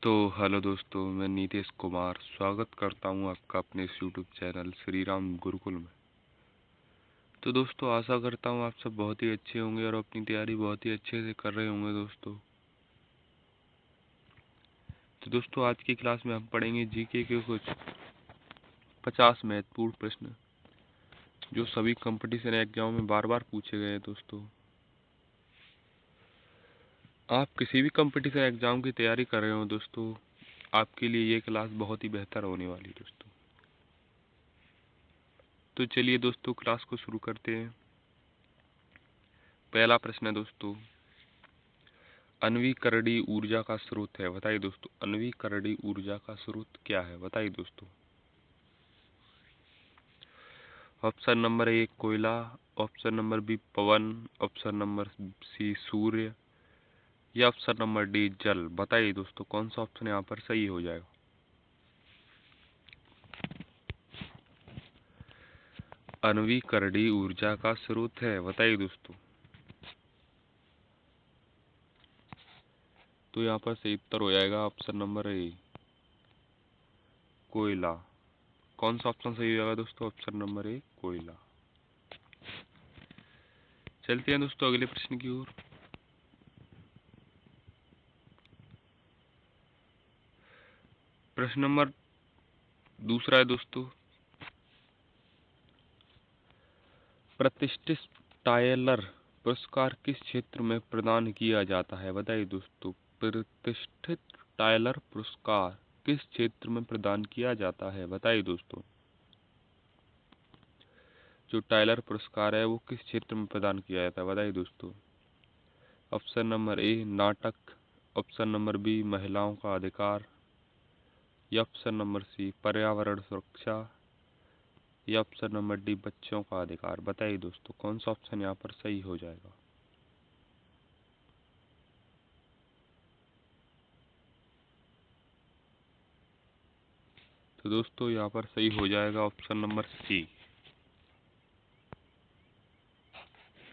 तो हेलो दोस्तों, मैं नीतीश कुमार स्वागत करता हूं आपका अपने इस यूट्यूब चैनल श्री राम गुरुकुल में। तो दोस्तों, आशा करता हूं आप सब बहुत ही अच्छे होंगे और अपनी तैयारी बहुत ही अच्छे से कर रहे होंगे दोस्तों। तो दोस्तों, आज की क्लास में हम पढ़ेंगे जीके के कुछ 50 महत्वपूर्ण प्रश्न जो सभी कंपटीशन एग्जाम में बार बार पूछे गए हैं दोस्तों। आप किसी भी कंपटीशन एग्जाम की तैयारी कर रहे हो दोस्तों, आपके लिए ये क्लास बहुत ही बेहतर होने वाली है दोस्तों। तो चलिए दोस्तों, क्लास को शुरू करते हैं। पहला प्रश्न है दोस्तों, अनवीकरणीय ऊर्जा का स्रोत है, बताइए दोस्तों। अनवीकरणीय ऊर्जा का स्रोत क्या है, बताइए दोस्तों। ऑप्शन नंबर ए कोयला, ऑप्शन नंबर बी पवन, ऑप्शन नंबर सी सूर्य या ऑप्शन नंबर डी जल। बताइए दोस्तों, कौन सा ऑप्शन यहाँ पर सही हो जाएगा। अनवीकरणीय ऊर्जा का स्रोत है, बताइए दोस्तों। तो यहाँ पर सही उत्तर हो जाएगा ऑप्शन नंबर ए कोयला। कौन सा ऑप्शन सही हो जाएगा दोस्तों, ऑप्शन नंबर ए कोयला। चलते हैं दोस्तों अगले प्रश्न की ओर। प्रश्न नंबर दूसरा है दोस्तों, प्रतिष्ठित टायलर पुरस्कार किस क्षेत्र में प्रदान किया जाता है, बताइए दोस्तों। प्रतिष्ठित टायलर पुरस्कार किस क्षेत्र में प्रदान किया जाता है, बताइए दोस्तों। जो टायलर पुरस्कार है वो किस क्षेत्र में प्रदान किया जाता है, बताइए दोस्तों। ऑप्शन नंबर ए नाटक, ऑप्शन नंबर बी महिलाओं का अधिकार या ऑप्शन नंबर सी पर्यावरण सुरक्षा या ऑप्शन नंबर डी बच्चों का अधिकार। बताइए दोस्तों, कौन सा ऑप्शन यहाँ पर सही हो जाएगा। तो दोस्तों, यहाँ पर सही हो जाएगा ऑप्शन नंबर सी।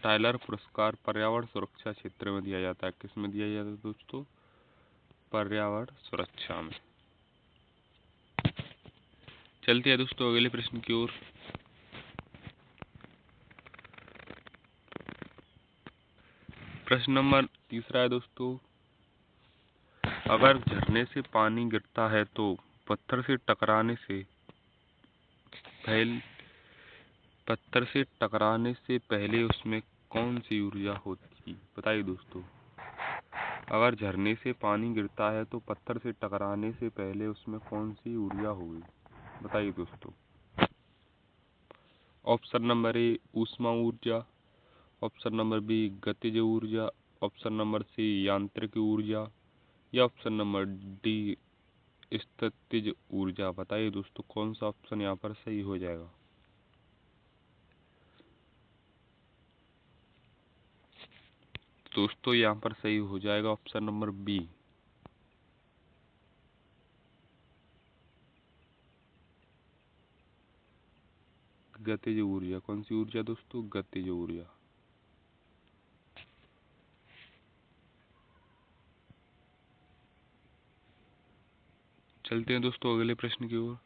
टायलर पुरस्कार पर्यावरण सुरक्षा क्षेत्र में दिया जाता है। किस में दिया जाता है दोस्तों, पर्यावरण सुरक्षा में। चलते हैं दोस्तों अगले प्रश्न की ओर। प्रश्न नंबर तीसरा है दोस्तों, अगर झरने से पानी गिरता है तो पत्थर से टकराने से पहले उसमें कौन सी ऊर्जा होती, बताइए दोस्तों। अगर झरने से पानी गिरता है तो पत्थर से टकराने से पहले उसमें कौन सी ऊर्जा होगी, बताइए दोस्तों। ऑप्शन नंबर ए ऊष्मा ऊर्जा, ऑप्शन नंबर बी गतिज ऊर्जा, ऑप्शन नंबर सी यांत्रिक ऊर्जा या ऑप्शन नंबर डी स्थितिज ऊर्जा। बताइए दोस्तों, कौन सा ऑप्शन यहाँ पर सही हो जाएगा। दोस्तों, यहाँ पर सही हो जाएगा ऑप्शन नंबर बी गतिज ऊर्जा। कौन सी ऊर्जा दोस्तों, गतिज ऊर्जा। चलते हैं दोस्तों अगले प्रश्न की ओर।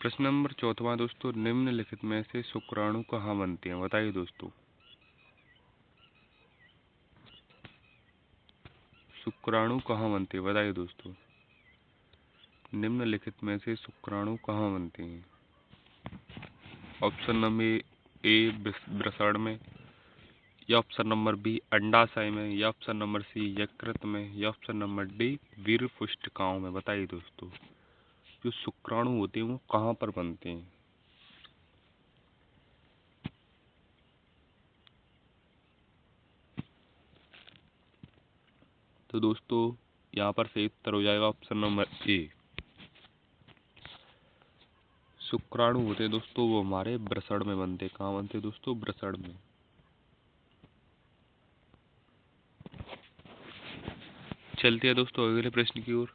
प्रश्न नंबर चौथा दोस्तों, निम्नलिखित में से शुक्राणु कहाँ बनते हैं, बताइए दोस्तों। शुक्राणु कहाँ बनते हैं, बताइए दोस्तों। निम्नलिखित में से शुक्राणु कहाँ बनते हैं। ऑप्शन नंबर ए वृषण में या ऑप्शन नंबर बी अंडाशय में या ऑप्शन नंबर सी यकृत में या ऑप्शन नंबर डी वीर्य पुष्टिकाओं में। बताइए दोस्तों, जो शुक्राणु होते हैं वो कहाँ पर बनते हैं। तो दोस्तों, यहाँ पर सही उत्तर हो जाएगा ऑप्शन नंबर ए। शुक्राणु होते हैं दोस्तों वो हमारे वृषण में बनते हैं। कहाँ बनते हैं दोस्तों, वृषण में। चलते हैं दोस्तों अगले प्रश्न की ओर।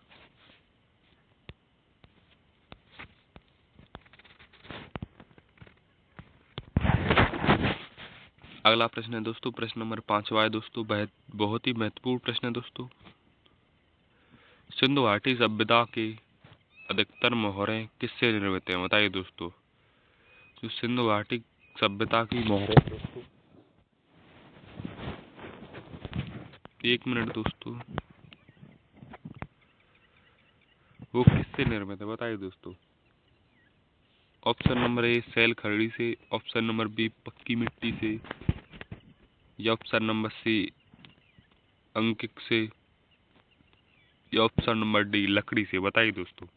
अगला प्रश्न है दोस्तों, प्रश्न नंबर 5वां है दोस्तों, बहुत ही महत्वपूर्ण प्रश्न है दोस्तों। सिंधु घाटी सभ्यता के अधिकतर मोहरें किससे निर्मित हैं? बताइए दोस्तों। जो सिंधु घाटी सभ्यता की मोहरें दोस्तों, 1 मिनट दोस्तों, वो किससे निर्मित है? बताइए दोस्तों। ऑप्शन नंबर ए सैल खरड़ी से, ऑप्शन नंबर बी पक्की मिट्टी से, या ऑप्शन नंबर सी अंकित से, या ऑप्शन नंबर डी लकड़ी से। बताइए दोस्तों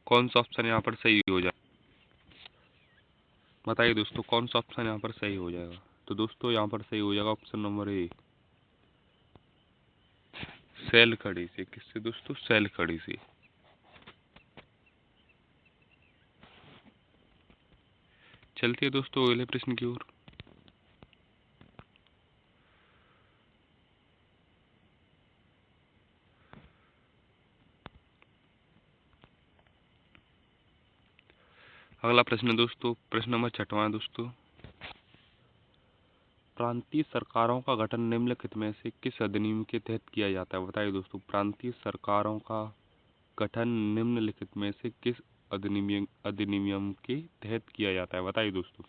कौन सा ऑप्शन यहाँ पर सही हो जाए? बताइए दोस्तों कौन सा ऑप्शन यहाँ पर सही हो जाएगा? तो दोस्तों यहाँ पर सही हो जाएगा ऑप्शन नंबर ए सैल खड़ी से। किससे दोस्तों? सैल खड़ी से। चलते हैं दोस्तों अगले प्रश्न की ओर। अगला प्रश्न दोस्तों, प्रश्न नंबर 6वां है दोस्तों। प्रांतीय सरकारों का गठन निम्नलिखित में से किस अधिनियम के तहत किया जाता है? बताइए दोस्तों प्रांतीय सरकारों का गठन निम्नलिखित में से किस अधिनियम के तहत किया जाता है? बताइए दोस्तों।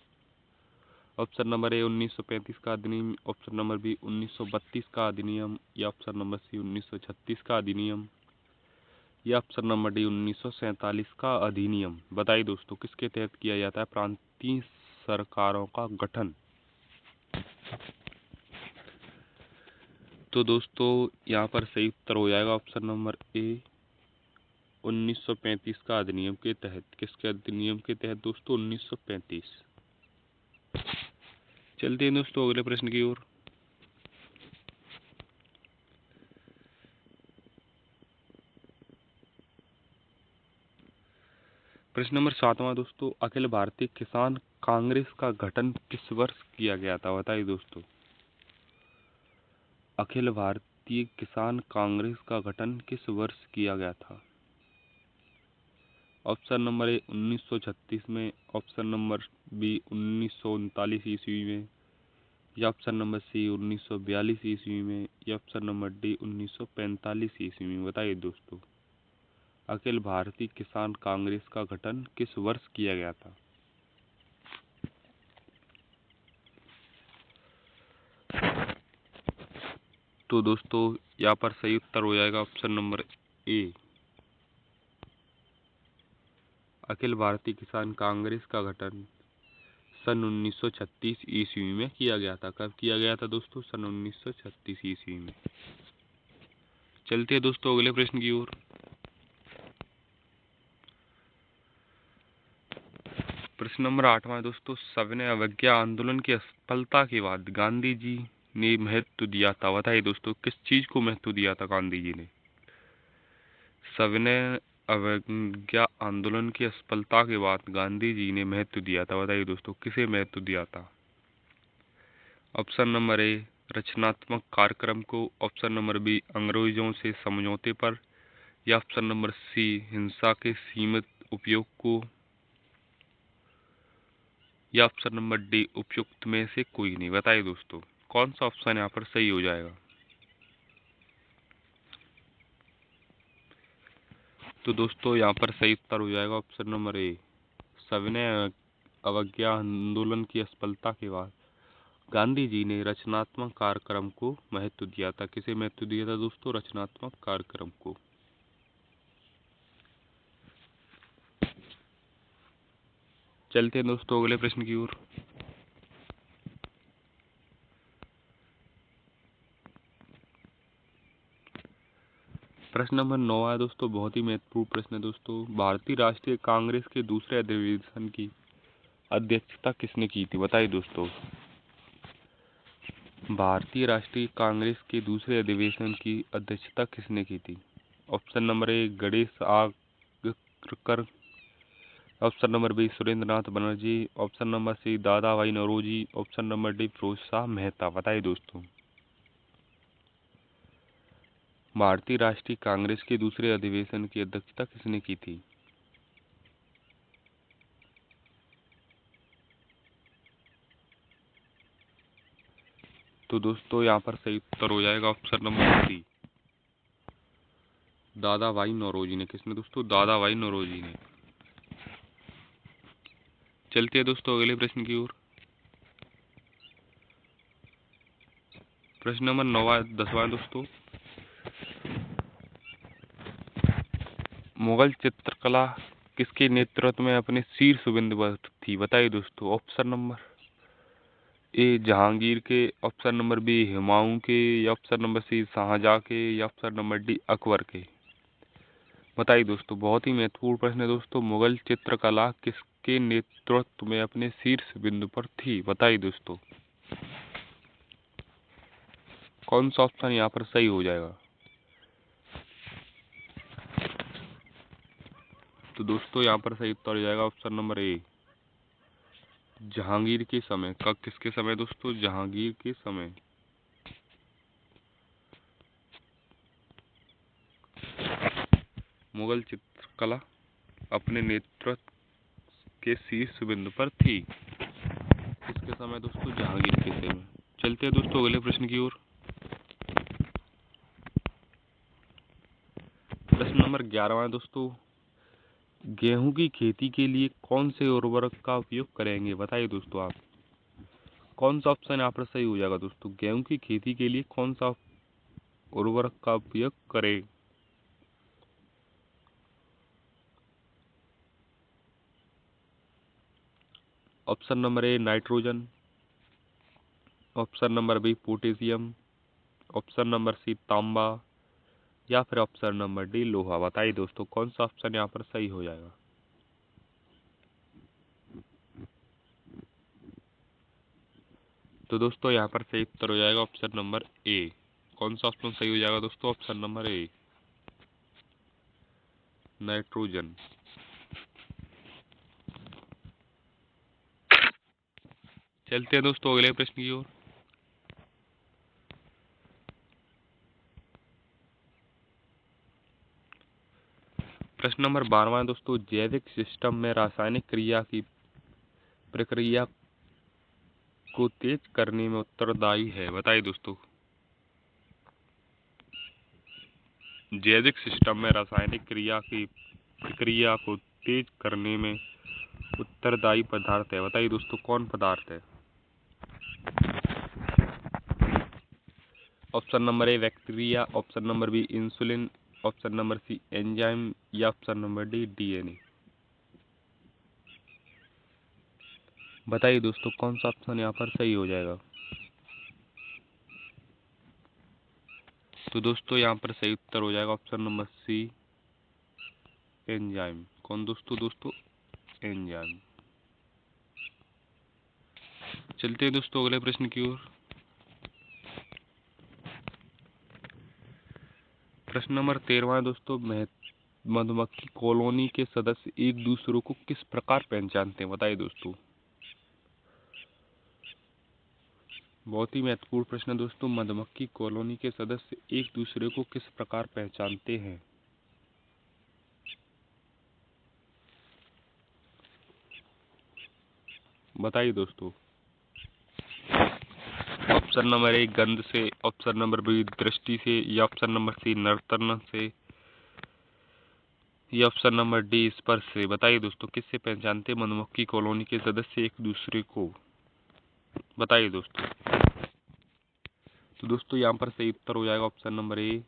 ऑप्शन नंबर ए 1935 का अधिनियम, ऑप्शन नंबर बी 1932 का अधिनियम, या ऑप्शन नंबर सी 1936 का अधिनियम, या ऑप्शन नंबर डी 1947 का अधिनियम। बताइए दोस्तों किसके तहत किया जाता है प्रांतीय सरकारों का गठन? तो दोस्तों यहाँ पर सही उत्तर हो जाएगा ऑप्शन नंबर ए 1935 का अधिनियम के तहत। किसके अधिनियम के तहत दोस्तों? 1935। चलते हैं दोस्तों अगले प्रश्न की ओर। प्रश्न नंबर 7वां दोस्तों, अखिल भारतीय किसान कांग्रेस का गठन किस वर्ष किया गया था? बताइए दोस्तों। अखिल भारतीय किसान कांग्रेस का गठन किस वर्ष किया गया था? ऑप्शन नंबर ए 1936 में, ऑप्शन नंबर बी 1939 ईस्वी में, या ऑप्शन नंबर सी 1942 ईस्वी में, या ऑप्शन नंबर डी 1945 ईस्वी में। बताइए दोस्तों अखिल भारतीय किसान कांग्रेस का गठन किस वर्ष किया गया था? तो दोस्तों यहाँ पर सही उत्तर हो जाएगा ऑप्शन नंबर ए अखिल भारतीय किसान कांग्रेस का गठन सन 1936 ईस्वी में किया गया था। कब किया गया था दोस्तों? सन 1936 ईस्वी में। चलते हैं दोस्तों अगले प्रश्न की ओर। प्रश्न नंबर 8वां है दोस्तों, सविनय अवज्ञा आंदोलन की असफलता के बाद गांधी जी ने महत्व दिया था। बताइए दोस्तों किस चीज को महत्व दिया था गांधी जी ने? सविनय अवज्ञा आंदोलन की असफलता के बाद गांधी जी ने महत्व दिया था। बताइए दोस्तों किसे महत्व दिया था? ऑप्शन नंबर ए रचनात्मक कार्यक्रम को, ऑप्शन नंबर बी अंग्रेजों से समझौते पर, या ऑप्शन नंबर सी हिंसा के सीमित उपयोग को, या ऑप्शन नंबर डी उपयुक्त में से कोई नहीं। बताइए दोस्तों कौन सा ऑप्शन यहाँ पर सही हो जाएगा? तो दोस्तों यहाँ पर सही उत्तर हो जाएगा ऑप्शन नंबर ए सविनय अवज्ञा आंदोलन की असफलता के बाद गांधी जी ने रचनात्मक कार्यक्रम को महत्व दिया था। किसे महत्व दिया था दोस्तों? रचनात्मक कार्यक्रम को। चलते हैं दोस्तों अगले प्रश्न की ओर। प्रश्न नंबर 9 है दोस्तों, बहुत ही महत्वपूर्ण प्रश्न है दोस्तों। भारतीय राष्ट्रीय कांग्रेस के दूसरे अधिवेशन की अध्यक्षता किसने की थी? बताइए दोस्तों भारतीय राष्ट्रीय कांग्रेस के दूसरे अधिवेशन की अध्यक्षता किसने की थी? Option number A Ganesh Agarkar, option number B Surendra Nath Banerjee, option number C Dadabhai Naoroji, option number D Firoz Shah Mehta. बताइए दोस्तों भारतीय राष्ट्रीय कांग्रेस के दूसरे अधिवेशन की अध्यक्षता किसने की थी? तो दोस्तों यहाँ पर सही उत्तर हो जाएगा option number C, Dadabhai Naoroji ने। किसने दोस्तों? दादा भाई नौरोजी ने। चलते हैं दोस्तों अगले प्रश्न की ओर। प्रश्न नंबर 10वां दोस्तों, मुगल चित्रकला किसके नेतृत्व में अपने शीर्ष बिंदु पर थी? बताइए दोस्तों। ऑप्शन नंबर ए जहांगीर के, ऑप्शन नंबर बी हुमायूं के, या ऑप्शन नंबर सी शाहजहां के, या ऑप्शन नंबर डी अकबर के। बताइए दोस्तों। बहुत ही महत्वपूर्ण प्रश्न है दोस्तों। मुगल चित्रकला किसके नेतृत्व में अपने शीर्ष बिंदु पर थी? बताइए दोस्तों। कौन सा ऑप्शन यहाँ पर सही हो जाएगा? तो दोस्तों यहाँ पर सही उत्तर हो जाएगा ऑप्शन नंबर ए, जहांगीर के समय। कब? किसके समय दोस्तों? जहांगीर के समय। मुगल चित्रकला अपने नेतृत्व के शीर्ष बिंदु पर थी। किसके समय दोस्तों? जहांगीर के समय। चलते हैं दोस्तों अगले प्रश्न की ओर। प्रश्न नंबर 11वां दोस्तों, गेहूं की खेती के लिए कौन से उर्वरक का उपयोग करेंगे? बताइए दोस्तों आप। कौन सा ऑप्शन यहाँ पर सही हो जाएगा दोस्तों? गेहूं की खेती के लिए कौन सा उर्वरक का उपयोग करें? Option number A nitrogen, option number B potassium, option number C तांबा, या फिर ऑप्शन नंबर डी लोहा। बताइए दोस्तों कौन सा ऑप्शन यहाँ पर सही हो जाएगा? तो दोस्तों यहाँ पर सही उत्तर हो जाएगा ऑप्शन नंबर ए। कौन सा ऑप्शन सही हो जाएगा दोस्तों? Option number A, nitrogen. चलते हैं दोस्तों अगले प्रश्न की ओर। प्रश्न नंबर 12वां दोस्तों, जैविक सिस्टम में रासायनिक क्रिया की प्रक्रिया को तेज करने में उत्तरदायी है? बताइए दोस्तों। जैविक सिस्टम में रासायनिक क्रिया की प्रक्रिया को तेज करने में उत्तरदायी पदार्थ है। बताइए दोस्तों कौन पदार्थ है? Option number A bacteria, option number B insulin, option number C enzyme, या ऑप्शन नंबर डी डीएनए। बताइए दोस्तों कौन सा ऑप्शन यहाँ पर सही हो जाएगा? तो दोस्तों यहाँ पर सही उत्तर हो जाएगा ऑप्शन नंबर सी एंजाइम। कौन दोस्तों? एंजाइम। चलते हैं दोस्तों अगले प्रश्न की ओर। प्रश्न नंबर 13वां दोस्तों, मधुमक्खी कॉलोनी के सदस्य एक दूसरे को किस प्रकार पहचानते हैं? बताइए दोस्तों। बहुत ही महत्वपूर्ण प्रश्न है दोस्तों। मधुमक्खी कॉलोनी के सदस्य एक दूसरे को किस प्रकार पहचानते हैं? बताइए दोस्तों। ऑप्शन नंबर ए गंध से, ऑप्शन नंबर बी दृष्टि से, या ऑप्शन नंबर सी नर्तन से, या ऑप्शन नंबर डी स्पर्श से। बताइए दोस्तों किससे पहचानते मधुमक्खी कॉलोनी के सदस्य एक दूसरे को? बताइए दोस्तों। तो दोस्तों यहाँ पर सही उत्तर हो जाएगा ऑप्शन नंबर ए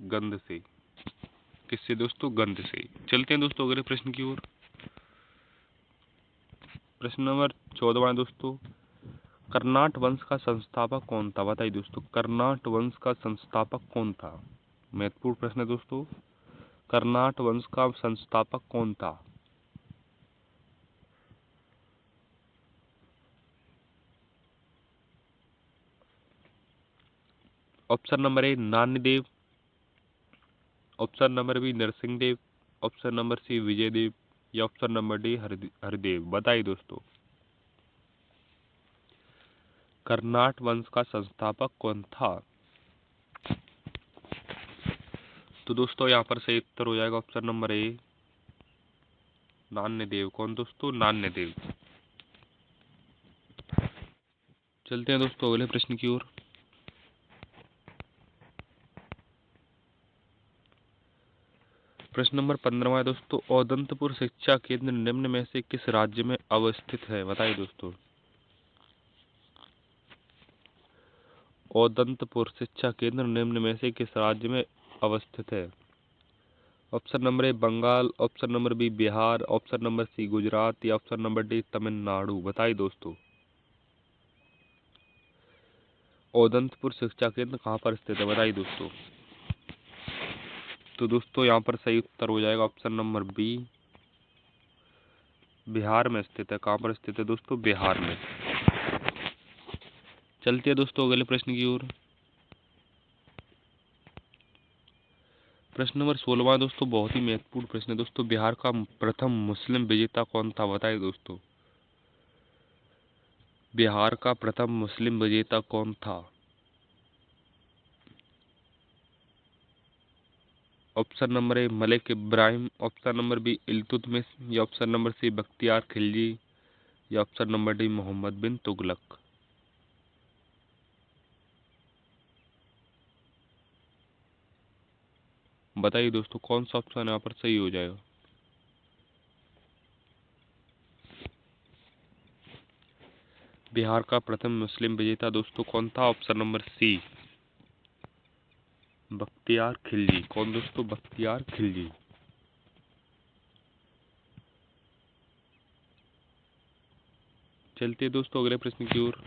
गंध से। किससे दोस्तों? गंध से। चलते हैं दोस्तों अगले प्रश्न की ओर। प्रश्न नंबर 14वां दोस्तों, कर्नाट वंश का संस्थापक कौन था? बताइए दोस्तों कर्नाट वंश का संस्थापक कौन था? महत्वपूर्ण प्रश्न है दोस्तों। कर्नाट वंश का संस्थापक कौन था? Option number A Nanyadev, option number B Narasimhadev, option number C Vijaydev, या ऑप्शन नंबर डी हरिदेव। बताइए दोस्तों कर्नाट वंश का संस्थापक कौन था? तो दोस्तों यहाँ पर सही उत्तर हो जाएगा ऑप्शन नंबर ए नान्यदेव। कौन दोस्तों? नान्यदेव। चलते हैं दोस्तों अगले प्रश्न की ओर। प्रश्न नंबर 15 है दोस्तों, औदंतपुर शिक्षा केंद्र निम्न में से किस राज्य में अवस्थित है? बताइए दोस्तों। औदंतपुर शिक्षा केंद्र निम्न में से किस राज्य में अवस्थित है? Option number A Bengal, option number B Bihar, option number C Gujarat या ऑप्शन नंबर डी तमिलनाडु। बताइए दोस्तों। औदंतपुर शिक्षा केंद्र कहाँ पर स्थित है? बताइए दोस्तों। तो दोस्तों यहाँ पर सही उत्तर हो जाएगा ऑप्शन नंबर बी, बिहार में स्थित है। कहाँ पर स्थित है दोस्तों? बिहार में। चलते हैं दोस्तों अगले प्रश्न की ओर। प्रश्न नंबर 16 दोस्तों, बहुत ही महत्वपूर्ण प्रश्न है दोस्तों। बिहार का प्रथम मुस्लिम विजेता कौन था? बताइए दोस्तों। बिहार का प्रथम मुस्लिम विजेता कौन था? Option number A Malik Ibrahim, option number B Iltutmish या option number C Bakhtiyar Khilji या option number D Mohammad bin Tughlaq. बताइए दोस्तों कौन सा ऑप्शन यहाँ पर सही हो जाएगा? बिहार का प्रथम मुस्लिम विजेता दोस्तों कौन था? Option number C Bakhtiyar Khilji. कौन दोस्तों? बख्तियार खिलजी। चलते हैं दोस्तों अगले प्रश्न की ओर।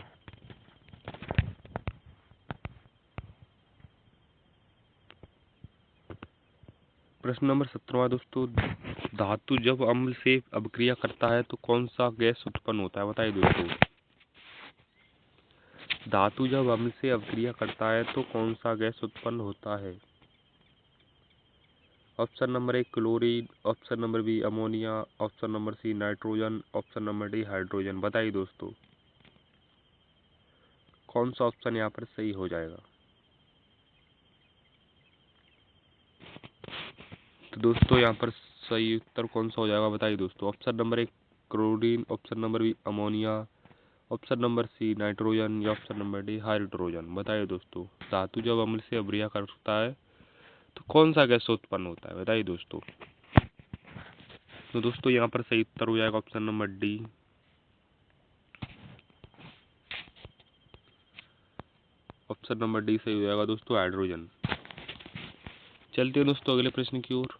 प्रश्न नंबर 17 दोस्तों, धातु जब अम्ल से अभिक्रिया करता है तो कौन सा गैस उत्पन्न होता है? बताइए दोस्तों। धातु जब अम्ल से अभिक्रिया करता है तो कौन सा गैस उत्पन्न होता है? Option number A chlorine, option number B ammonia, option number C nitrogen, option number D hydrogen. बताइए दोस्तों कौन सा ऑप्शन यहाँ पर सही हो जाएगा? तो दोस्तों यहाँ पर सही उत्तर कौन सा हो जाएगा? बताइए दोस्तों। Option number A chlorine, option number B ammonia, option number C nitrogen या ऑप्शन नंबर डी हाइड्रोजन। बताइए दोस्तों धातु जब अम्ल से अभिक्रिया करता है तो कौन सा गैस उत्पन्न होता है? बताइए दोस्तों। तो दोस्तों यहाँ पर सही उत्तर हो जाएगा option number D, option number D सही हो जाएगा दोस्तों, हाइड्रोजन। चलते हैं दोस्तों अगले प्रश्न की ओर।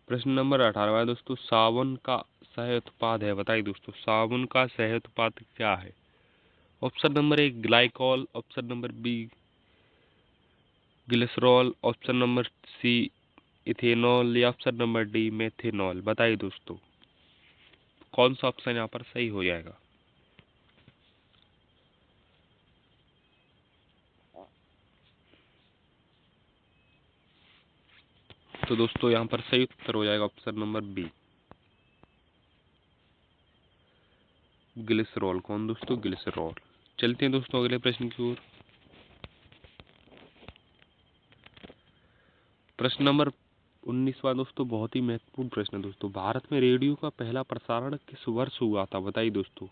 प्रश्न नंबर 18 है दोस्तों, साबुन का सह उत्पाद है। बताइए दोस्तों साबुन का सह उत्पाद क्या है? Option number A glycol, option number B glycerol, option number C ethanol या ऑप्शन नंबर डी मेथेनॉल। बताइए दोस्तों कौन सा ऑप्शन यहाँ पर सही हो जाएगा? तो दोस्तों यहाँ पर सही उत्तर हो जाएगा ऑप्शन नंबर बी ग्लिसरॉल। कौन दोस्तों? ग्लिसरॉल। चलते हैं दोस्तों अगले प्रश्न की ओर। प्रश्न नंबर 19वां दोस्तों, बहुत ही महत्वपूर्ण प्रश्न है दोस्तों। भारत में रेडियो का पहला प्रसारण किस वर्ष हुआ था? बताइए दोस्तों।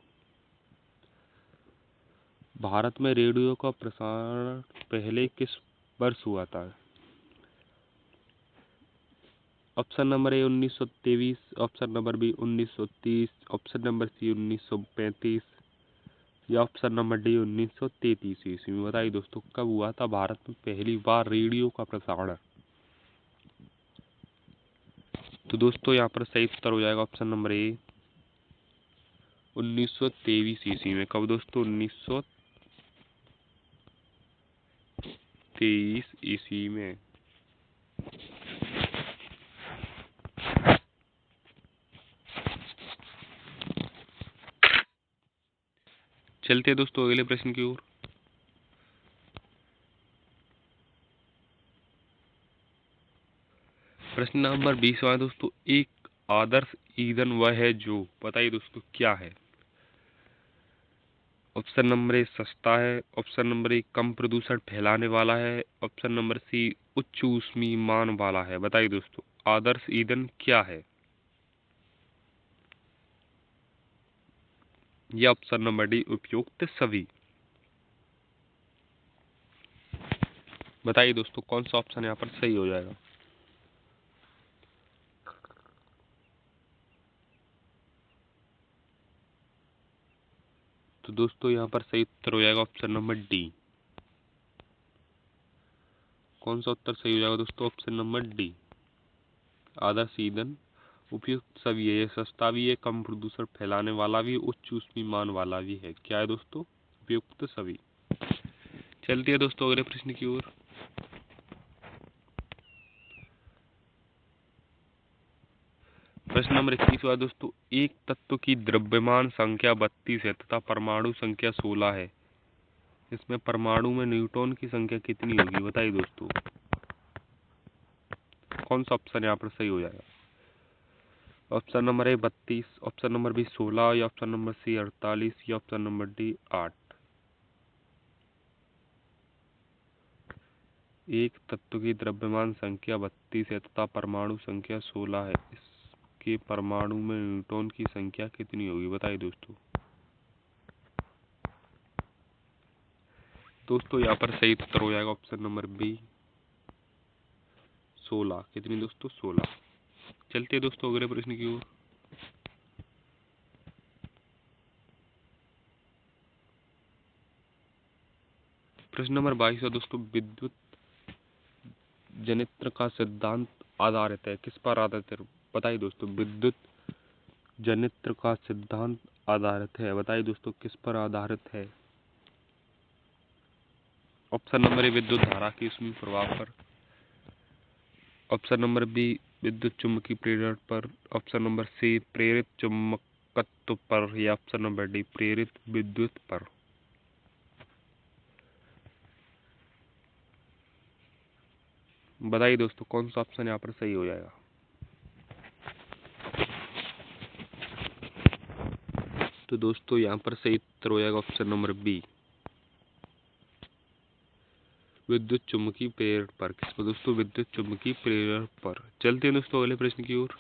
भारत में रेडियो का प्रसारण पहले किस वर्ष हुआ था? Option number A 1923, option number B 1930, option number C 1935 या ऑप्शन नंबर डी 1933 ईस्वी में। बताइए दोस्तों कब हुआ था भारत में पहली बार रेडियो का प्रसारण? तो दोस्तों यहाँ पर सही उत्तर हो जाएगा ऑप्शन नंबर ए 1923 ईस्वी में। कब दोस्तों? 1923 ईस्वी में। चलते हैं दोस्तों अगले प्रश्न की ओर। प्रश्न नंबर 20 है दोस्तों, एक आदर्श ईंधन वह है जो, बताइए दोस्तों क्या है? ऑप्शन नंबर ए सस्ता है, ऑप्शन नंबर ए कम प्रदूषण फैलाने वाला है, ऑप्शन नंबर सी उच्च ऊष्मीय मान वाला है। बताइए दोस्तों आदर्श ईंधन क्या है? या ऑप्शन नंबर डी उपयुक्त सभी। बताइए दोस्तों कौन सा ऑप्शन यहाँ पर सही हो जाएगा। तो दोस्तों यहाँ पर सही उत्तर हो जाएगा ऑप्शन नंबर डी। कौन सा उत्तर सही हो जाएगा दोस्तों? Option number D. आदर्श ईंधन उपयुक्त सभी है, ये सस्ता भी है, कम प्रदूषण फैलाने वाला भी, उच्च ऊष्मीय मान वाला भी है। क्या है दोस्तों? उपयुक्त सभी। चलती है दोस्तों अगले प्रश्न की ओर। प्रश्न नंबर 21 दोस्तों, एक तत्व की द्रव्यमान संख्या 32 है तथा परमाणु संख्या 16 है, इसमें परमाणु में न्यूट्रॉन की संख्या कितनी होगी? बताइए दोस्तों कौन सा ऑप्शन यहाँ पर सही हो जाएगा। Option number A 32, option number B 16, या ऑप्शन नंबर सी 48, या ऑप्शन नंबर डी 8। एक तत्व की द्रव्यमान संख्या 32 है तथा परमाणु संख्या 16 है, इसके परमाणु में न्यूट्रॉन की संख्या कितनी होगी? बताइए दोस्तों। दोस्तों यहाँ पर सही उत्तर हो जाएगा ऑप्शन नंबर बी 16। कितनी दोस्तों? 16। चलते हैं दोस्तों अगले प्रश्न की ओर। प्रश्न नंबर 22 है दोस्तों, विद्युत जनित्र का सिद्धांत आधारित है, किस पर आधारित है? बताइए दोस्तों। विद्युत जनित्र का सिद्धांत आधारित है, बताइए दोस्तों किस पर आधारित है? ऑप्शन नंबर ए विद्युत धारा की ऊष्मीय प्रभाव पर, ऑप्शन नंबर बी विद्युत चुम्बकीय प्रेरण पर, ऑप्शन नंबर सी प्रेरित चुंबकत्व पर, या ऑप्शन नंबर डी प्रेरित विद्युत पर। बताइए दोस्तों कौन सा ऑप्शन यहाँ पर सही हो जाएगा। तो दोस्तों यहाँ पर सही उत्तर हो जाएगा ऑप्शन नंबर बी विद्युत चुम्बकीय प्रेरण पर। किस पर दोस्तों? विद्युत चुम्बकीय प्रेरण पर। चलते हैं दोस्तों अगले प्रश्न की ओर।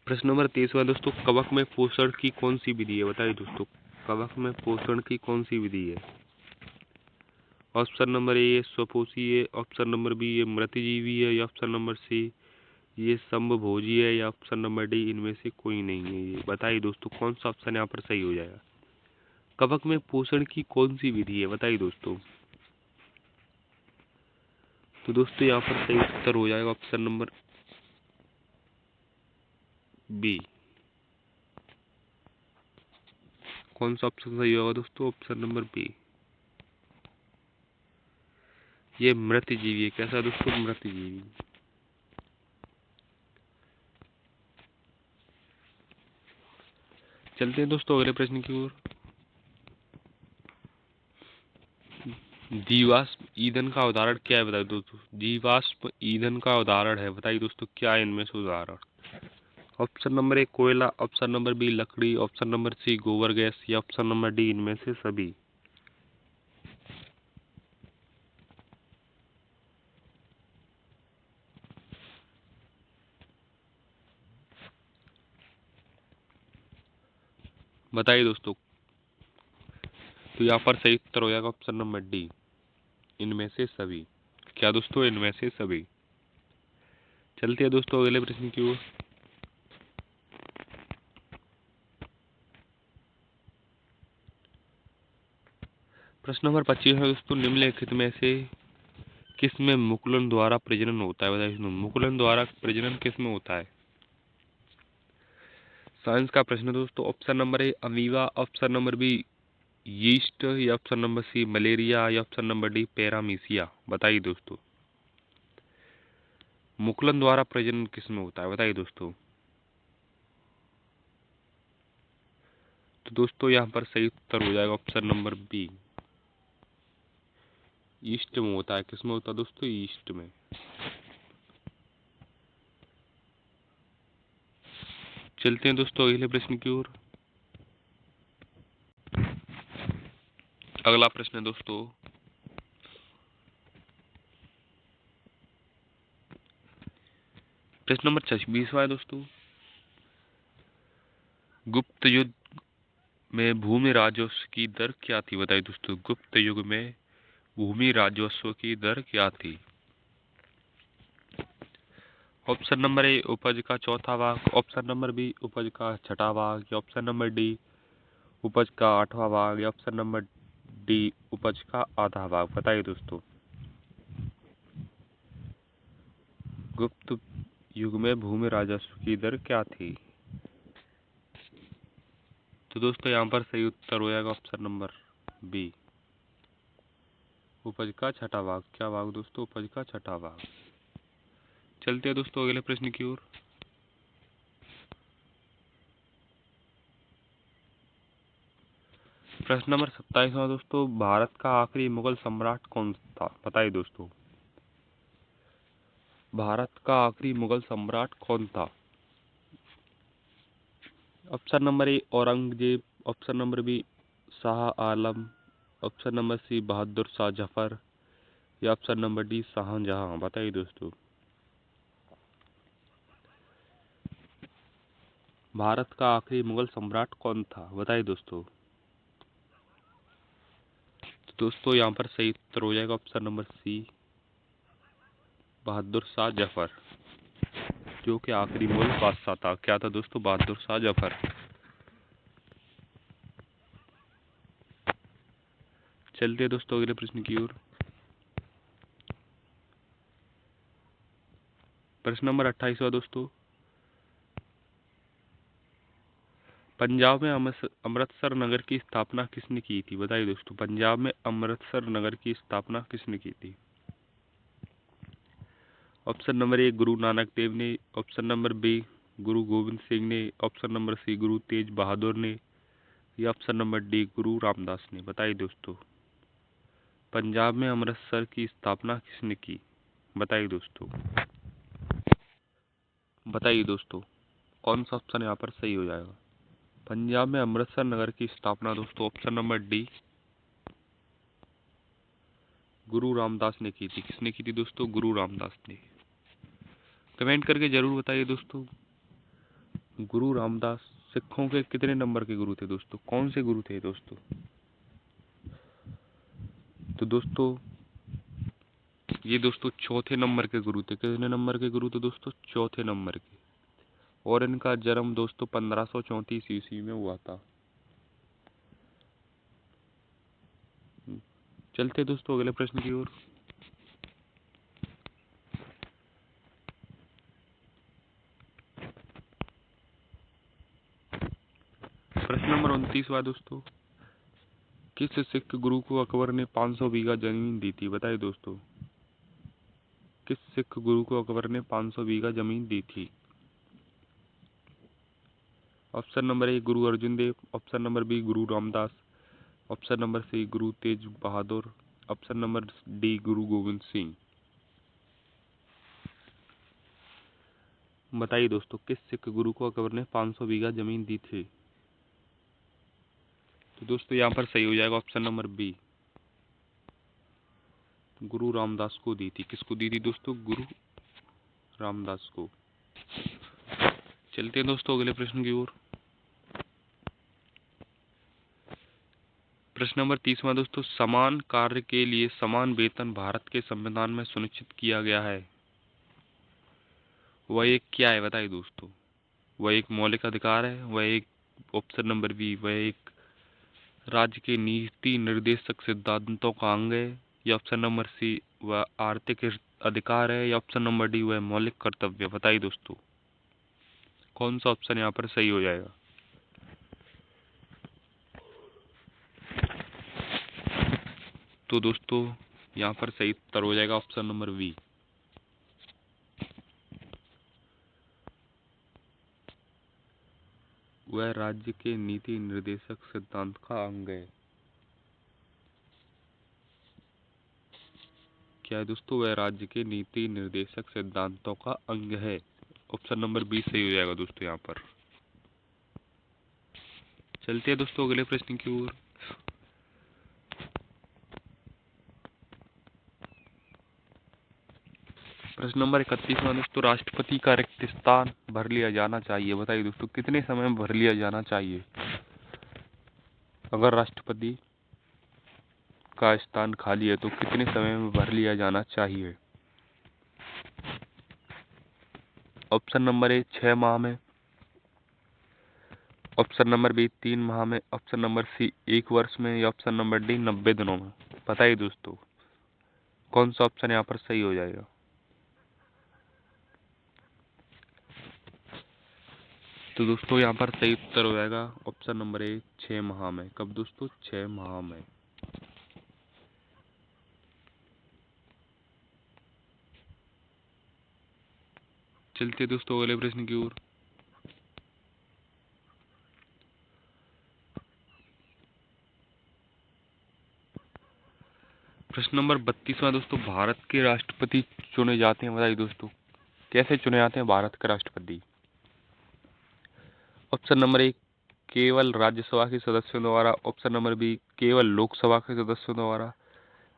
प्रश्न नंबर 23 दोस्तों, कवक में पोषण की कौन सी विधि है? बताइए दोस्तों कवक में पोषण की कौन सी विधि है? ऑप्शन नंबर ए ये स्वपोषी है, ऑप्शन नंबर बी ये मृतजीवी है, या ऑप्शन नंबर सी ये समभोजी है, या ऑप्शन नंबर डी इनमें से कोई नहीं है। ये बताइए दोस्तों कौन सा ऑप्शन यहाँ पर सही हो जाएगा। कवक में पोषण की कौन सी विधि है? बताइए दोस्तों। तो दोस्तों यहाँ पर सही उत्तर हो जाएगा ऑप्शन नंबर बी। कौन सा ऑप्शन सही होगा दोस्तों? ऑप्शन नंबर बी ये मृतजीवी है। कैसा दोस्तों? मृतजीवी। चलते हैं दोस्तों अगले प्रश्न की ओर। जीवाश्म ईंधन का उदाहरण क्या है? बताइए दोस्तों। जीवाश्म ईंधन का उदाहरण है, बताइए दोस्तों क्या है इनमें से उदाहरण। ऑप्शन नंबर ए कोयला, ऑप्शन नंबर बी लकड़ी, ऑप्शन नंबर सी गोबर गैस, या ऑप्शन नंबर डी इनमें से सभी। बताइए दोस्तों। तो यहाँ पर सही उत्तर हो जाएगा ऑप्शन नंबर डी इनमें से सभी। क्या दोस्तों? इनमें से सभी। चलते हैं दोस्तों अगले प्रश्न की ओर। प्रश्न नंबर 25 है दोस्तों, निम्नलिखित में से किस में मुकुलन द्वारा प्रजनन होता है? बताइए मुकुलन द्वारा प्रजनन किस में होता है? साइंस का प्रश्न दोस्तों। Option number A amoeba, option number B yeast, या ऑप्शन नंबर सी मलेरिया, या ऑप्शन नंबर डी पैरामीसिया। बताइए दोस्तों मुकुलन द्वारा प्रजनन किस में होता है? बताइए दोस्तों। तो दोस्तों यहाँ पर सही उत्तर हो जाएगा ऑप्शन नंबर बी ईस्ट में होता है। किस में होता है दोस्तों? ईस्ट में। चलते हैं दोस्तों अगले प्रश्न की ओर। अगला प्रश्न है दोस्तों, प्रश्न नंबर 26वां है दोस्तों, गुप्त युग में भूमि राजस्व की दर क्या थी? बताइए दोस्तों, गुप्त युग में भूमि राजस्व की दर क्या थी? ऑप्शन नंबर ए उपज का चौथा भाग, ऑप्शन नंबर बी उपज का छठा भाग, या ऑप्शन नंबर डी उपज का आठवां भाग, या ऑप्शन नंबर डी उपज का आधा भाग। बताइए दोस्तों, गुप्त युग में भूमि राजस्व की दर क्या थी? तो दोस्तों यहाँ पर सही उत्तर हो जाएगा ऑप्शन नंबर बी, उपज का छठा भाग। क्या भाग दोस्तों? उपज का छठा भाग। चलते हैं दोस्तों अगले प्रश्न की ओर। प्रश्न नंबर 27वां दोस्तों, भारत का आखिरी मुगल सम्राट कौन था? बताइए दोस्तों, भारत का आखिरी मुगल सम्राट कौन था? Option number A Aurangzeb, option number B Shah Alam, option number C Bahadur Shah Zafar, या ऑप्शन नंबर डी शाहजहां। बताइए दोस्तों, भारत का आखिरी मुगल सम्राट कौन था? बताइए दोस्तों। तो दोस्तों यहाँ पर सही उत्तर हो जाएगा option number C, Bahadur Shah Zafar, जो कि आखिरी मुगल बादशाह था। क्या था दोस्तों? बहादुर शाह जफर। चलते हैं दोस्तों अगले प्रश्न की ओर। प्रश्न नंबर 28वां दोस्तों, पंजाब में अमृतसर नगर की स्थापना किसने की थी? बताइए दोस्तों, पंजाब में अमृतसर नगर की स्थापना किसने की थी? ऑप्शन नंबर ए गुरु नानक देव ने, ऑप्शन नंबर बी गुरु गोविंद सिंह ने, ऑप्शन नंबर सी गुरु तेज बहादुर ने, या ऑप्शन नंबर डी गुरु रामदास ने। बताइए दोस्तों, पंजाब में अमृतसर की स्थापना किसने की? बताइए दोस्तों, बताइए दोस्तों, कौन सा ऑप्शन यहाँ पर सही हो जाएगा? पंजाब में अमृतसर नगर की स्थापना दोस्तों ऑप्शन नंबर डी गुरु रामदास ने की थी। किसने की थी दोस्तों? गुरु रामदास ने। कमेंट करके जरूर बताइए दोस्तों, गुरु रामदास सिखों के कितने नंबर के गुरु थे दोस्तों? कौन से गुरु थे दोस्तों? तो दोस्तों ये दोस्तों चौथे नंबर के गुरु थे। कितने नंबर के गुरु थे दोस्तों? चौथे नंबर के। और इनका जन्म दोस्तों 1534 ईस्वी में हुआ था। चलते दोस्तों अगले प्रश्न की ओर। प्रश्न नंबर 29वां दोस्तों, किस सिख गुरु को अकबर ने 500 बीघा जमीन दी थी? बताइए दोस्तों, किस सिख गुरु को अकबर ने 500 बीघा जमीन दी थी? ऑप्शन नंबर ए गुरु अर्जुन देव, ऑप्शन नंबर बी गुरु रामदास, ऑप्शन नंबर सी गुरु तेज बहादुर, ऑप्शन नंबर डी गुरु गोविंद सिंह। बताइए दोस्तों, किस सिख गुरु को अकबर ने 500 बीघा जमीन दी थी? तो दोस्तों यहाँ पर सही हो जाएगा ऑप्शन नंबर बी, गुरु रामदास को दी थी। किसको दी थी दोस्तों? गुरु रामदास को। चलते हैं दोस्तों अगले प्रश्न की ओर। प्रश्न नंबर 30वां दोस्तों, समान कार्य के लिए समान वेतन भारत के संविधान में सुनिश्चित किया गया है। वह एक क्या है? बताइए दोस्तों, वह एक मौलिक अधिकार है, वह एक ऑप्शन नंबर बी वह एक राज्य के नीति निर्देशक सिद्धांतों का अंग है, या ऑप्शन नंबर सी वह आर्थिक अधिकार है, या ऑप्शन नंबर डी वह मौलिक कर्तव्य। बताइए दोस्तों, कौन सा ऑप्शन यहाँ पर सही हो जाएगा? तो दोस्तों यहाँ पर सही उत्तर हो जाएगा ऑप्शन नंबर बी, वह राज्य के नीति निर्देशक सिद्धांत का अंग है। क्या है दोस्तों? वह राज्य के नीति निर्देशक सिद्धांतों का अंग है। ऑप्शन नंबर बी सही हो जाएगा दोस्तों यहाँ पर। चलते हैं दोस्तों अगले प्रश्न की ओर। प्रश्न नंबर 31वां दोस्तों, राष्ट्रपति का रिक्त स्थान भर लिया जाना चाहिए। बताइए दोस्तों कितने समय में भर लिया जाना चाहिए। अगर राष्ट्रपति का स्थान खाली है तो कितने समय में भर लिया जाना चाहिए। ऑप्शन नंबर ए 6 माह में, ऑप्शन नंबर बी 3 माह में, ऑप्शन नंबर सी 1 वर्ष में, या ऑप्शन नंबर डी 90 दिनों में। बताइए दोस्तों कौन सा ऑप्शन यहाँ पर सही हो जाएगा। तो दोस्तों यहाँ पर सही उत्तर हो जाएगा ऑप्शन नंबर ए 6 माह में। कब दोस्तों? 6 माह में। चलते दोस्तों अगले प्रश्न की ओर। प्रश्न नंबर 32वां दोस्तों, भारत के राष्ट्रपति चुने जाते हैं। बताइए दोस्तों कैसे चुने जाते हैं भारत के राष्ट्रपति। ऑप्शन नंबर ए केवल राज्यसभा के सदस्यों द्वारा, ऑप्शन नंबर बी केवल लोकसभा के सदस्यों द्वारा,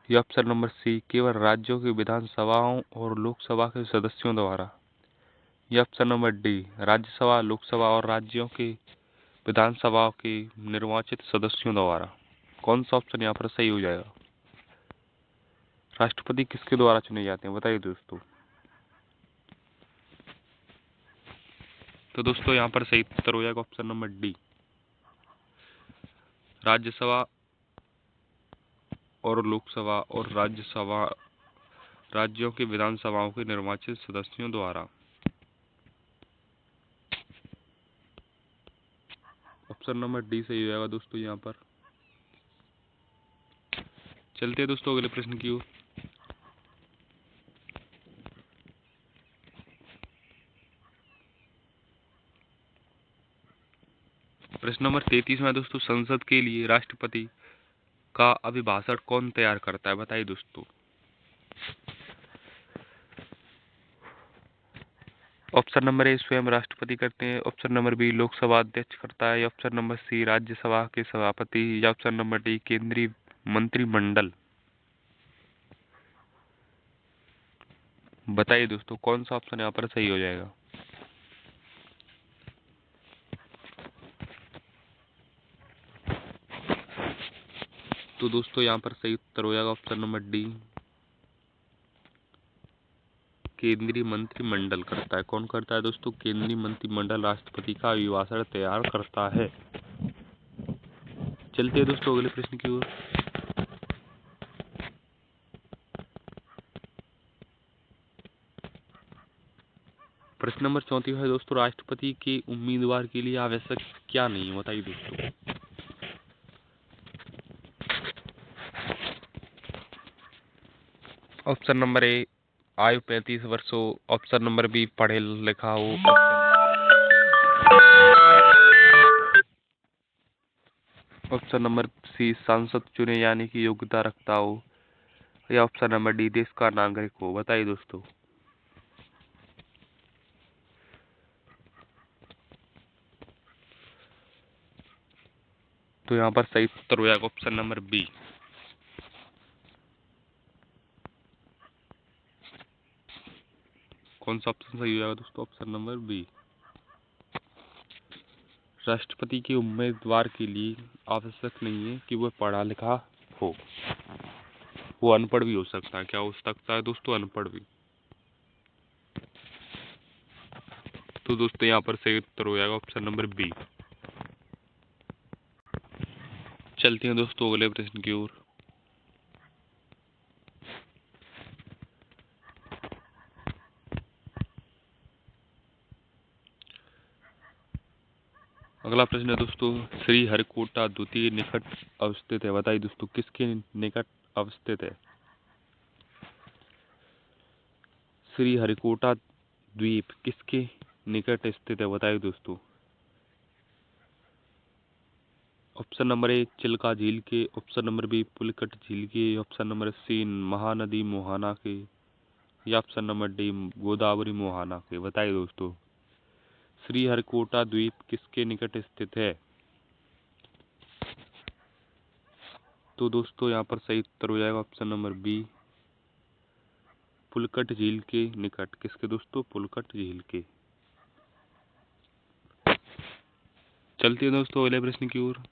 या ऑप्शन नंबर सी केवल राज्यों की विधानसभाओं और लोकसभा के सदस्यों द्वारा, या option number D Rajya Sabha, Lok Sabha और राज्यों के विधानसभा के निर्वाचित सदस्यों द्वारा। कौन सा ऑप्शन यहाँ पर सही हो जाएगा। राष्ट्रपति किसके द्वारा चुने जाते हैं। बताइए दोस्तों। तो दोस्तों यहाँ पर सही उत्तर हो जाएगा ऑप्शन नंबर डी राज्यसभा और लोकसभा और राज्यसभा राज्यों की विधानसभाओं के निर्वाचित सदस्यों द्वारा। ऑप्शन नंबर डी सही हो जाएगा दोस्तों यहाँ पर। चलते हैं दोस्तों अगले प्रश्न की ओर। प्रश्न नंबर 33वां दोस्तों, संसद के लिए राष्ट्रपति का अभिभाषण कौन तैयार करता है। बताइए दोस्तों। ऑप्शन नंबर ए स्वयं राष्ट्रपति करते हैं, ऑप्शन नंबर बी लोकसभा अध्यक्ष करता है, या ऑप्शन नंबर सी राज्यसभा के सभापति, या ऑप्शन नंबर डी केंद्रीय मंत्रिमंडल। बताइए दोस्तों कौन सा ऑप्शन यहाँ पर सही हो जाएगा। तो दोस्तों यहाँ पर सही उत्तर हो जाएगा ऑप्शन नंबर डी केंद्रीय मंत्रिमंडल करता है। कौन करता है दोस्तों? केंद्रीय मंत्रिमंडल राष्ट्रपति का अभिभाषण तैयार करता है। चलते हैं दोस्तों अगले प्रश्न की ओर। प्रश्न नंबर 34 है दोस्तों, राष्ट्रपति के उम्मीदवार के लिए आवश्यक क्या नहीं है। बताइए दोस्तों। ऑप्शन नंबर ए आयु 35 वर्ष हो, ऑप्शन नंबर बी पढ़े लिखा हो, ऑप्शन नंबर सी सांसद चुने जाने की योग्यता रखता हो, या ऑप्शन नंबर डी देश का नागरिक हो। बताइए दोस्तों। तो यहाँ पर सही उत्तर हो जाएगा ऑप्शन नंबर बी। कौन सा ऑप्शन सही हो जाएगा दोस्तों? Option number B. राष्ट्रपति के उम्मीदवार के लिए आवश्यक नहीं है कि वह पढ़ा लिखा हो, वो अनपढ़ भी हो सकता है। क्या हो सकता है दोस्तों? अनपढ़ भी। तो दोस्तों यहाँ पर सही उत्तर हो जाएगा ऑप्शन नंबर बी। चलते हैं दोस्तों अगले प्रश्न की ओर। अगला प्रश्न है दोस्तों, श्री हरिकोटा द्वीप निकट अवस्थित है। बताइए दोस्तों किसके निकट अवस्थित है। श्री हरिकोटा द्वीप किसके निकट स्थित है। बताइए दोस्तों। ऑप्शन नंबर ए चिल्का झील के, ऑप्शन नंबर बी पुलिकट झील के, ऑप्शन नंबर सी महानदी मोहाना के, या ऑप्शन नंबर डी गोदावरी मोहाना के। बताइए दोस्तों श्री हरिकोटा द्वीप किसके निकट स्थित है। तो दोस्तों यहाँ पर सही उत्तर हो जाएगा ऑप्शन नंबर बी पुलकट झील के निकट। किसके दोस्तों? पुलकट झील के। चलते हैं दोस्तों अगले प्रश्न की ओर।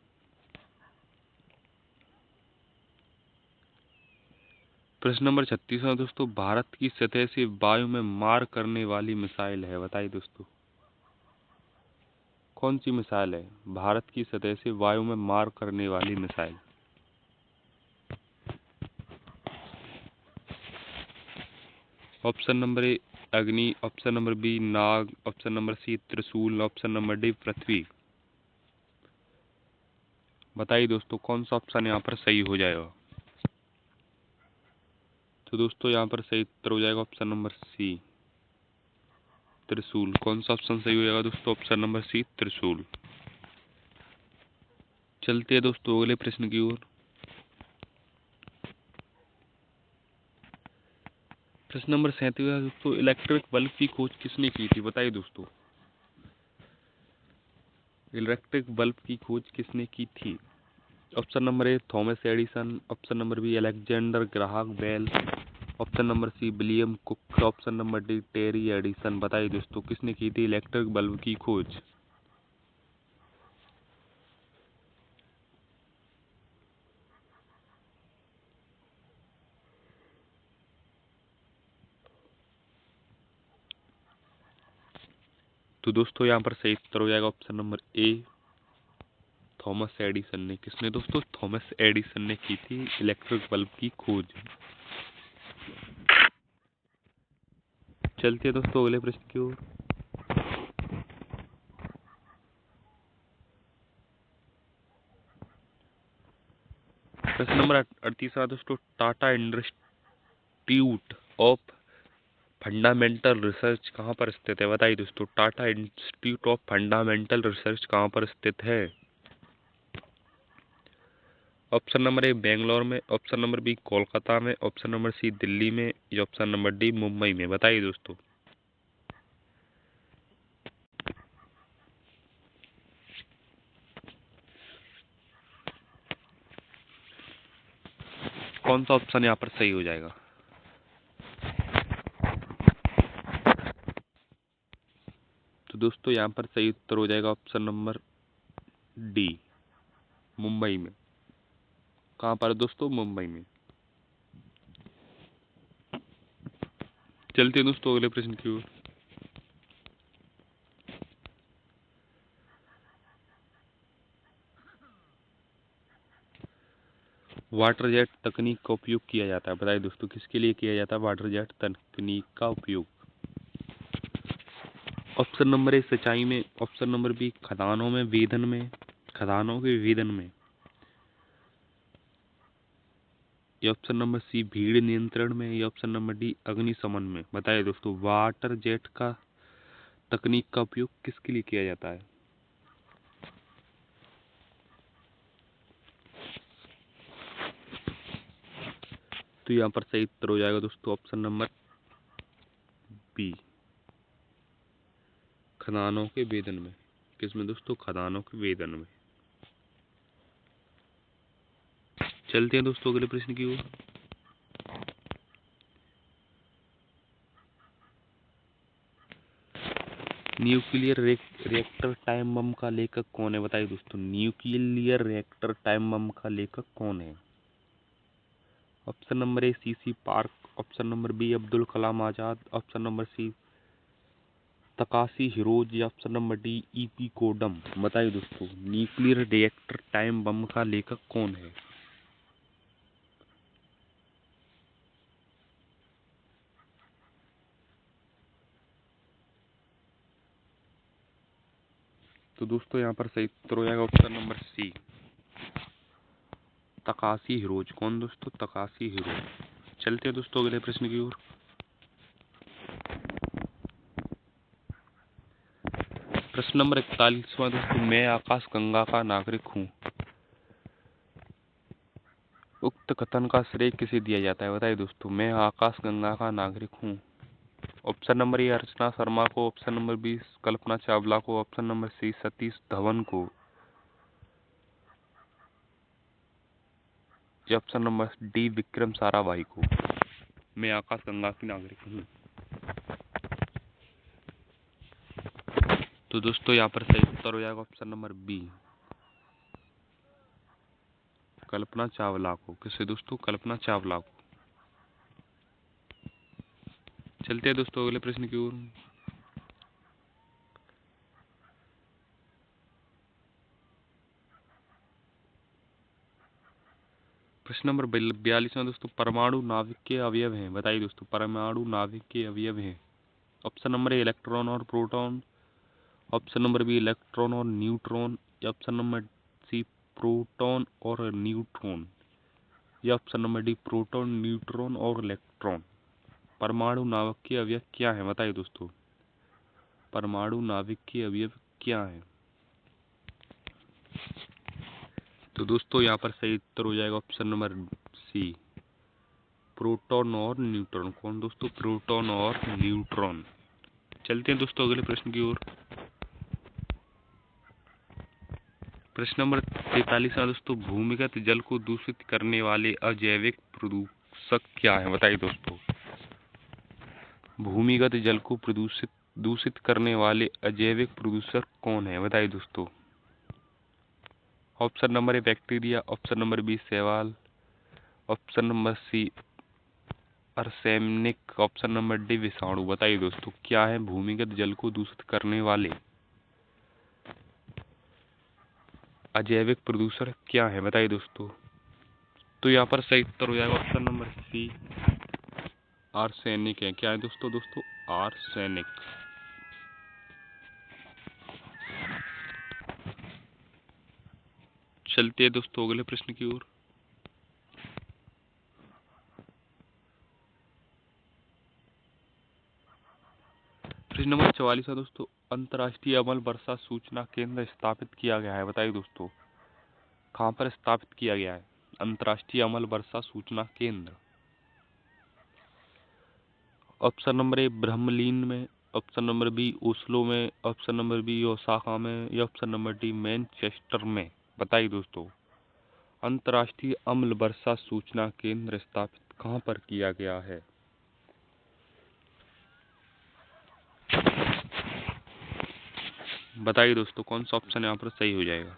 प्रश्न नंबर 36 दोस्तों, भारत की सतह से वायु में मार करने वाली मिसाइल है, बताइए दोस्तों कौन सी मिसाइल है भारत की सतह से वायु में मार करने वाली मिसाइल? ऑप्शन नंबर ए अग्नि, ऑप्शन नंबर बी नाग, ऑप्शन नंबर सी त्रिशूल, ऑप्शन नंबर डी पृथ्वी। बताइए दोस्तों कौन सा ऑप्शन यहाँ पर सही हो जाएगा? तो दोस्तों यहाँ पर सही उत्तर हो जाएगा ऑप्शन नंबर सी त्रिशूल। कौन सा ऑप्शन सही हो जाएगा दोस्तों? ऑप्शन नंबर सी त्रिशूल। चलते हैं दोस्तों अगले प्रश्न की ओर। प्रश्न नंबर 37 दोस्तों, इलेक्ट्रिक बल्ब की खोज किसने की थी? बताइए दोस्तों इलेक्ट्रिक बल्ब की खोज किसने की थी? Option number A Thomas Edison, option number B Alexander Graham Bell, option number C William Cooke, option number D Terry Edison. बताइए दोस्तों किसने की थी इलेक्ट्रिक बल्ब की खोज? तो दोस्तों यहाँ पर सही उत्तर हो जाएगा option number A Thomas Edison ने। किसने दोस्तों? थॉमस एडिसन ने की थी इलेक्ट्रिक बल्ब की खोज। चलते हैं दोस्तों अगले प्रश्न की ओर। प्रश्न नंबर 38 दोस्तों, Tata institute of fundamental research कहाँ पर स्थित है? बताइए दोस्तों Tata institute of fundamental research कहाँ पर स्थित है? ऑप्शन नंबर ए बेंगलोर में, ऑप्शन नंबर बी कोलकाता में, ऑप्शन नंबर सी दिल्ली में, या ऑप्शन नंबर डी मुंबई में। बताइए दोस्तों कौन सा ऑप्शन यहाँ पर सही हो जाएगा? तो दोस्तों यहाँ पर सही उत्तर हो जाएगा ऑप्शन नंबर डी मुंबई में। कहाँ पर दोस्तों? मुंबई में। चलते हैं दोस्तों अगले प्रश्न की ओर। वाटर जेट तकनीक का उपयोग किया जाता है। बताइए दोस्तों किसके लिए किया जाता है वाटर जेट तकनीक का उपयोग? ऑप्शन नंबर ए सिंचाई में, ऑप्शन नंबर बी खदानों में वेधन में, खदानों के वेधन में, या ऑप्शन नंबर सी भीड़ नियंत्रण में, या ऑप्शन नंबर डी अग्निशमन में। बताइए दोस्तों वाटर जेट का तकनीक का उपयोग किसके लिए किया जाता है? तो यहाँ पर सही उत्तर हो जाएगा दोस्तों ऑप्शन नंबर बी खदानों के वेधन में। किसमें दोस्तों? खदानों के वेधन में। चलते हैं दोस्तों अगले प्रश्न की ओर। न्यूक्लियर रिएक्टर टाइम बम का लेखक कौन है? बताइए दोस्तों न्यूक्लियर रिएक्टर टाइम बम का लेखक कौन है? Option number A CC Park, option number B Abdul Kalam Azad, option number C Takashi Hiroz, या option number D EP Kodam. बताइए दोस्तों न्यूक्लियर रिएक्टर टाइम बम का लेखक कौन है? तो दोस्तों यहाँ पर सही उत्तर हो जाएगा option number C Takashi Hirose. कौन दोस्तों? Takashi Hirose. चलते हैं दोस्तों अगले प्रश्न की ओर। प्रश्न नंबर 41वां दोस्तों, मैं आकाश गंगा का नागरिक हूँ, उक्त कथन का श्रेय किसे दिया जाता है? बताइए दोस्तों मैं आकाश गंगा का नागरिक हूँ। Option number A Archana Sharma को, option number B Kalpana Chawla को, option number C Satish Dhawan को, या option number D Vikram Sarabhai को। मैं आकाश गंगा की नागरिक हूँ। तो दोस्तों यहाँ पर सही उत्तर हो जाएगा option number B, Kalpana Chawla को। किससे दोस्तों? कल्पना चावला को। चलते हैं दोस्तों अगले प्रश्न की ओर। प्रश्न नंबर 42 दोस्तों, परमाणु नाभिक के अवयव हैं। बताइए दोस्तों, परमाणु नाभिक के अवयव हैं। ऑप्शन नंबर ए इलेक्ट्रॉन और proton, option number B electron और न्यूट्रॉन, या ऑप्शन नंबर सी प्रोटॉन और न्यूट्रॉन, या option number D proton neutron और इलेक्ट्रॉन। परमाणु नाभिक के अवयव क्या है? बताइए दोस्तों, परमाणु नाभिक के अवयव क्या है? तो दोस्तों यहाँ पर सही उत्तर हो जाएगा ऑप्शन नंबर सी, प्रोटॉन और न्यूट्रॉन। कौन दोस्तों? प्रोटॉन और न्यूट्रॉन। चलते हैं दोस्तों अगले प्रश्न की ओर। प्रश्न नंबर 43 दोस्तों, भूमिगत जल को दूषित करने वाले अजैविक प्रदूषक क्या है? बताइए दोस्तों, भूमिगत जल को दूषित करने वाले अजैविक प्रदूषक कौन है? बताइए दोस्तों। Option number A bacteria, option number B शैवाल, option number C arsenic, option number D विषाणु। बताइए दोस्तों, क्या है भूमिगत जल को दूषित करने वाले अजैविक प्रदूषण क्या है? बताइए दोस्तों। तो यहाँ पर सही उत्तर हो जाएगा ऑप्शन नंबर सी, आर्सेनिक है। क्या है दोस्तों? दोस्तों आर्सेनिक। चलते हैं दोस्तों अगले प्रश्न की ओर। प्रश्न नंबर 44 है दोस्तों, अंतर्राष्ट्रीय अमल वर्षा सूचना केंद्र स्थापित किया गया है। बताइए दोस्तों, कहाँ पर स्थापित किया गया है अंतर्राष्ट्रीय अमल वर्षा सूचना केंद्र? ऑप्शन नंबर ए ब्रह्मलीन में, ऑप्शन नंबर बी ओस्लो में, ऑप्शन नंबर बी ओसाका में, या ऑप्शन नंबर डी मैनचेस्टर में। बताइए दोस्तों, अंतर्राष्ट्रीय अम्ल वर्षा सूचना केंद्र स्थापित कहाँ पर किया गया है? बताइए दोस्तों, कौन सा ऑप्शन यहाँ पर सही हो जाएगा?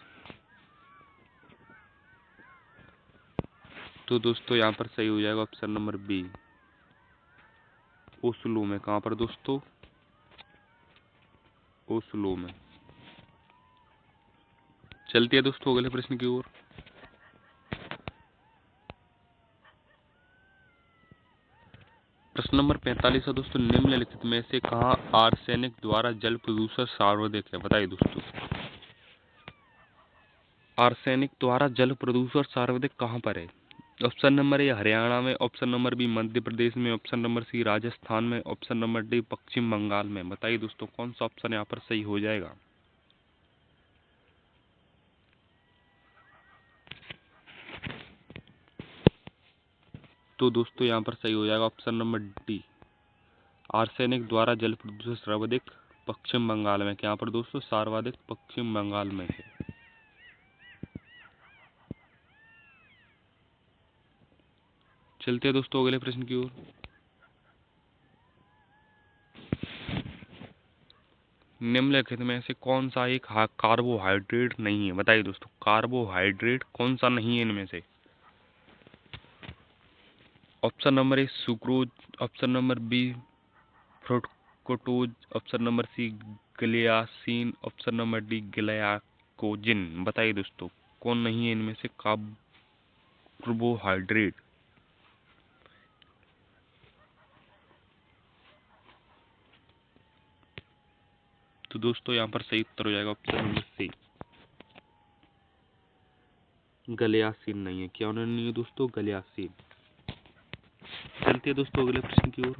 तो दोस्तों यहाँ पर सही हो जाएगा ऑप्शन नंबर बी, ओस्लो में। कहाँ पर दोस्तों? ओस्लो में। चलती है दोस्तों अगले प्रश्न की ओर। प्रश्न नंबर 45 है दोस्तों, निम्नलिखित में से कहाँ आर्सेनिक द्वारा जल प्रदूषण सर्वाधिक है? बताइए दोस्तों, आर्सेनिक द्वारा जल प्रदूषण सर्वाधिक कहाँ पर है? ऑप्शन नंबर ए हरियाणा में, option number B Madhya Pradesh में, ऑप्शन नंबर सी राजस्थान में, ऑप्शन नंबर डी पश्चिम बंगाल में। बताइए दोस्तों, कौन सा ऑप्शन यहाँ पर सही हो जाएगा? तो दोस्तों यहाँ पर सही हो जाएगा ऑप्शन नंबर डी, आर्सेनिक द्वारा जल प्रदूषण सर्वाधिक पश्चिम बंगाल में। यहाँ पर दोस्तों सर्वाधिक पश्चिम बंगाल में है। चलते हैं दोस्तों अगले प्रश्न की ओर। निम्नलिखित में से कौन सा एक कार्बोहाइड्रेट नहीं है? बताइए दोस्तों, कार्बोहाइड्रेट कौन सा नहीं है इनमें से? Option number A sucrose, option number B fructose, option number C gliadin, option number D glycogen. बताइए दोस्तों, कौन नहीं है इनमें से कार्बोहाइड्रेट? तो दोस्तों यहाँ पर सही उत्तर हो जाएगा ऑप्शन नंबर सी, ग्लियासिन नहीं है। क्या नहीं है दोस्तों? ग्लियासिन। चलते हैं दोस्तों अगले प्रश्न की ओर।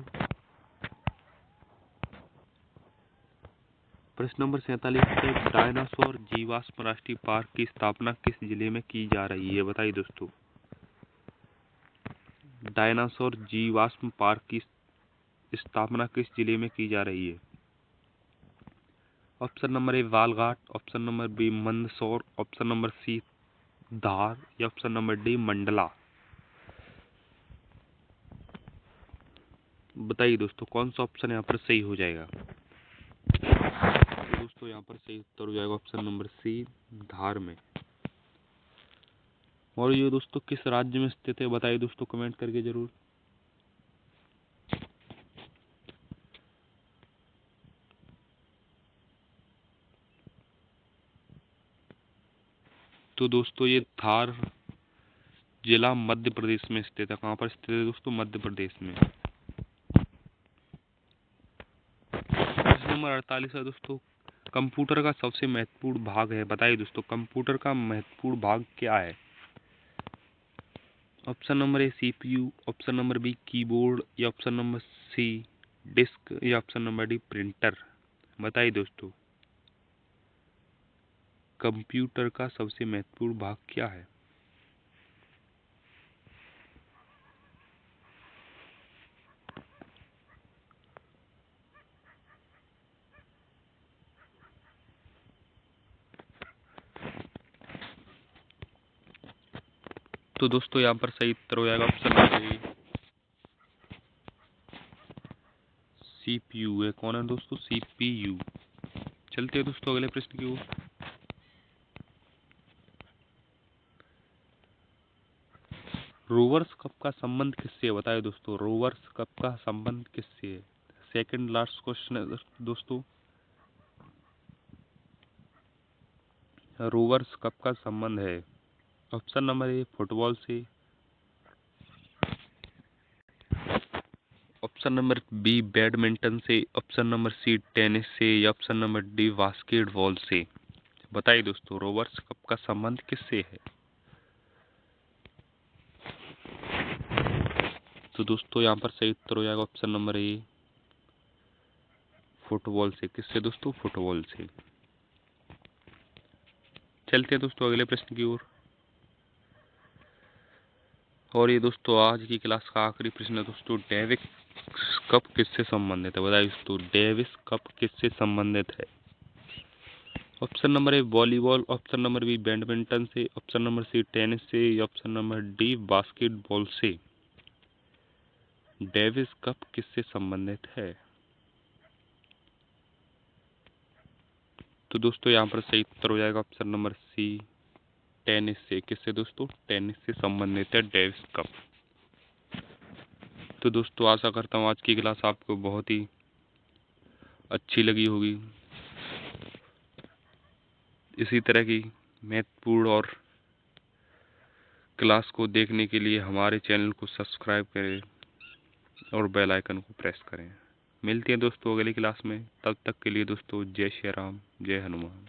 प्रश्न नंबर 47 है, डायनासोर जीवाश्म राष्ट्रीय पार्क की स्थापना किस जिले में की जा रही है? बताइए दोस्तों, डायनासोर जीवाश्म पार्क की स्थापना किस जिले में की जा रही है? Option number A Balaghat, option number B Mandsaur, option number C Dhar, या ऑप्शन नंबर डी मंडला। बताइए दोस्तों कौन सा ऑप्शन यहाँ पर सही हो जाएगा। तो दोस्तों यहाँ पर सही उत्तर हो जाएगा ऑप्शन नंबर सी, धार में। और ये दोस्तों किस राज्य में स्थित है बताइए दोस्तों कमेंट करके जरूर। तो दोस्तों ये धार जिला मध्य प्रदेश में स्थित है। कहाँ पर स्थित है दोस्तों? मध्य प्रदेश में। प्रश्न नंबर 48 है दोस्तों, कंप्यूटर का सबसे महत्वपूर्ण भाग है। बताइए दोस्तों कंप्यूटर का महत्वपूर्ण भाग क्या है। Option number A CPU, option number B keyboard, या ऑप्शन नंबर सी डिस्क, या ऑप्शन नंबर डी प्रिंटर। बताइए दोस्तों कंप्यूटर का सबसे महत्वपूर्ण भाग क्या है। तो दोस्तों यहाँ पर सही उत्तर हो जाएगा ऑप्शन नंबर ए, सीपीयू है। कौन है दोस्तों? सीपीयू। चलते हैं दोस्तों अगले प्रश्न की ओर। रोवर्स कप का संबंध किससे है? बताए दोस्तों रोवर्स कप का संबंध किससे है। सेकंड लास्ट क्वेश्चन है दोस्तों, रोवर्स कप का संबंध है। ऑप्शन नंबर ए फुटबॉल से, ऑप्शन नंबर बी बैडमिंटन से, ऑप्शन नंबर सी टेनिस से, या ऑप्शन नंबर डी बास्केटबॉल से। बताइए दोस्तों रोवर्स कप का संबंध किससे है। तो दोस्तों यहाँ पर सही उत्तर हो जाएगा ऑप्शन नंबर ए, फुटबॉल से। किससे दोस्तों? फुटबॉल से। चलते हैं दोस्तों अगले प्रश्न की ओर। और ये दोस्तों आज की क्लास का आखिरी प्रश्न है दोस्तों, डेविस कप किससे संबंधित है। बताइए दोस्तों डेविस कप किससे संबंधित है। Option number A volleyball, option number B badminton से, ऑप्शन नंबर सी टेनिस से, या ऑप्शन नंबर डी बास्केटबॉल से। डेविस कप किससे संबंधित है। तो दोस्तों यहाँ पर सही उत्तर हो जाएगा ऑप्शन नंबर सी टेनिस से। किससे दोस्तों? टेनिस से संबंधित है डेविस कप। तो दोस्तों आशा करता हूँ आज की क्लास आपको बहुत ही अच्छी लगी होगी। इसी तरह की महत्वपूर्ण और क्लास को देखने के लिए हमारे चैनल को सब्सक्राइब करें और बेल आइकन को प्रेस करें। मिलते हैं दोस्तों अगली क्लास में, तब तक के लिए दोस्तों जय श्री राम, जय हनुमान।